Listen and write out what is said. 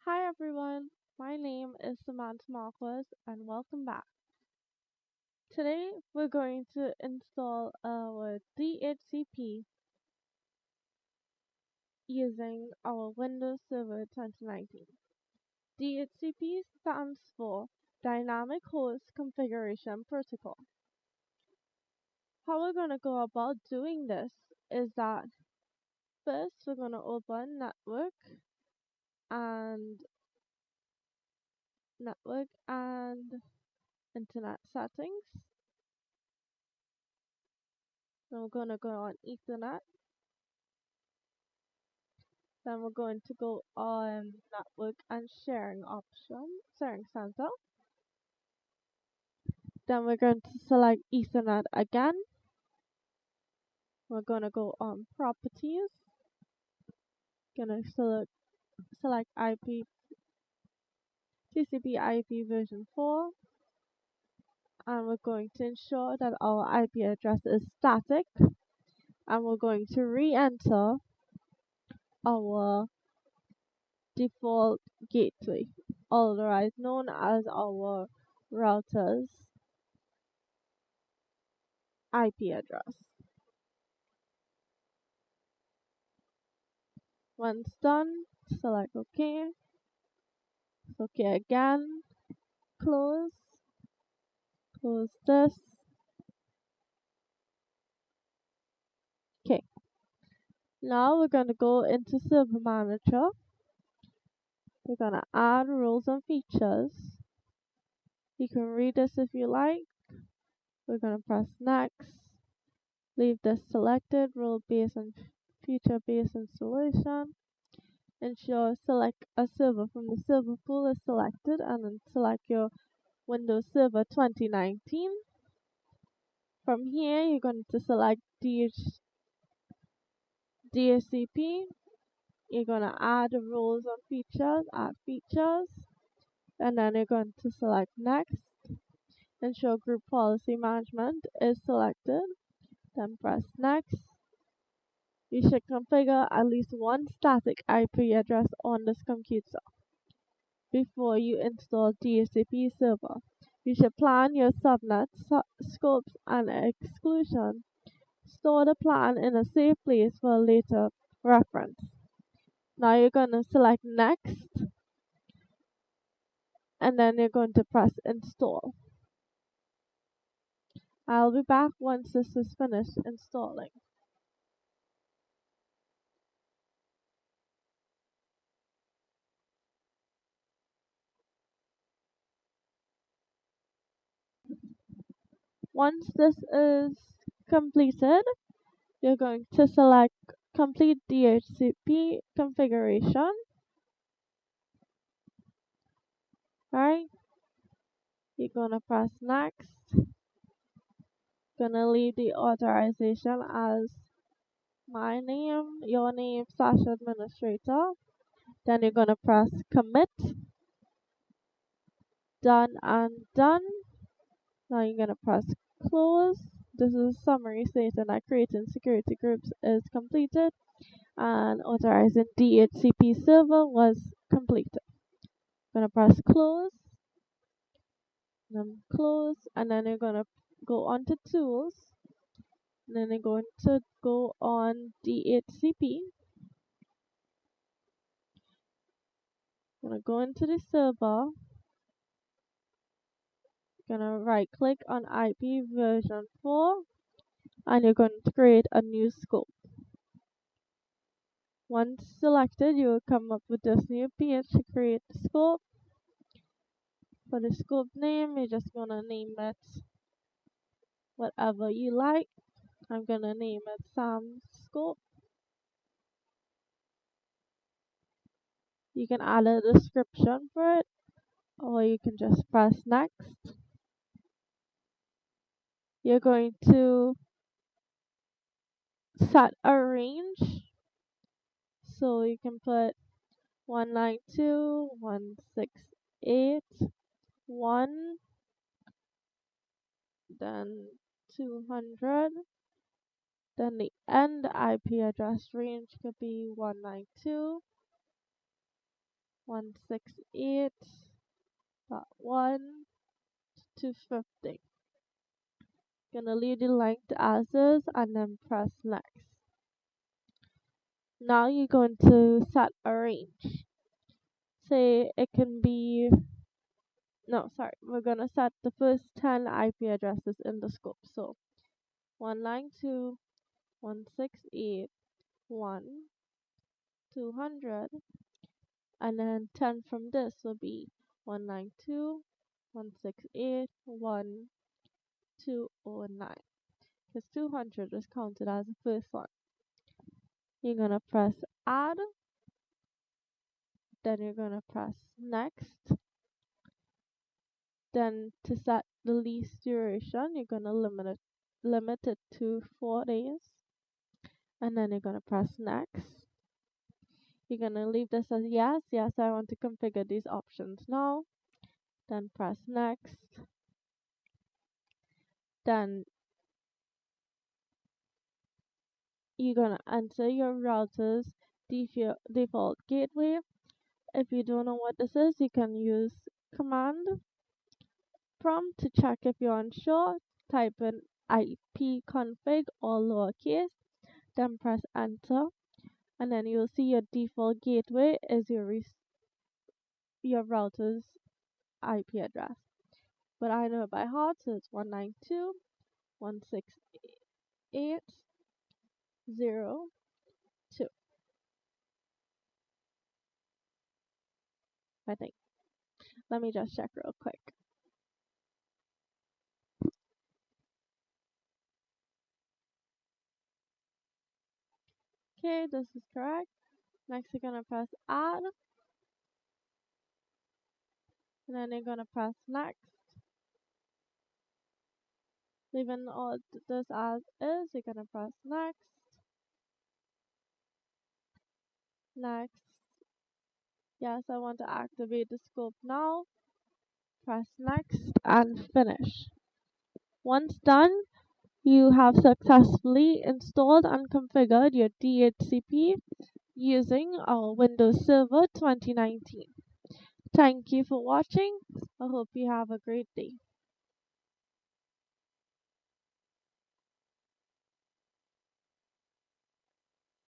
Hi everyone, my name is Samantha Marquez and welcome back. Today we're going to install our DHCP using our Windows Server 2019. DHCP stands for Dynamic Host Configuration Protocol. How we're going to go about doing this is that first we're going to open and network and internet settings. Then we're going to go on Ethernet. Then we're going to go on network and sharing sharing center. Then we're going to select Ethernet again. We're going to go on properties. Gonna select IP TCP IP version 4, and we're going to ensure that our IP address is static, and we're going to re-enter our default gateway, otherwise known as our router's IP address. Once done, select OK, OK again, close this. Okay, now we're going to go into Server Manager. We're going to add roles and features. You can read this if you like. We're going to press next. Leave this selected, role-based and feature-based installation. Ensure select a server from the server pool is selected, and then select your Windows Server 2019. From here, you're going to select DHCP. You're going to add roles and features, add features, and then you're going to select next. Ensure group policy management is selected, then press next. You should configure at least one static IP address on this computer before you install DHCP server. You should plan your subnets, scopes, and exclusion. Store the plan in a safe place for later reference. Now you're going to select next, and then you're going to press install. I'll be back once this is finished installing. Once this is completed, you're going to select complete DHCP configuration. Alright, you're gonna press next. Gonna leave the authorization as my name, your name, /administrator. Then you're gonna press commit. Done and done. Now you're gonna press close. This is a summary stating that creating security groups is completed and authorizing DHCP server was completed. Gonna press close, then close, and then you're gonna go on to tools, and then you're going to go on DHCP. Gonna go into the server, gonna right click on IP version 4, and you're going to create a new scope. Once selected, you will come up with this new page to create the scope. For the scope name, you're just gonna name it whatever you like. I'm gonna name it Sam's scope. You can add a description for it, or you can just press next. You're going to set a range, so you can put 192.168.1, then 200. Then the end IP address range could be 192. 168.1 to 50. Gonna leave the length as is and then press next. Now you're going to set a range. Say it can be, no, sorry, we're gonna set the first 10 IP addresses in the scope. So 192.168.1.200, and then 10 from this will be 192.168.1.209, because 200 is counted as the first one. You're gonna press add, then you're gonna press next. Then to set the least duration, you're gonna limit it to 4 days, and then you're gonna press next. You're gonna leave this as yes. Yes, I want to configure these options now. Then press next. Then you're gonna enter your router's default gateway. If you don't know what this is, you can use command prompt to check if you're unsure. Type in ipconfig all lowercase, then press enter, and then you'll see your default gateway is your router's IP address. But I know it by heart, so it's 192.168.0.2, I think. Let me just check real quick. Okay, this is correct. Next, you're gonna press add, and then you're gonna press next. Leaving all this as is, you're gonna press next, next. Yes, I want to activate the scope now. Press next and finish. Once done, you have successfully installed and configured your DHCP using our Windows Server 2019. Thank you for watching. I hope you have a great day.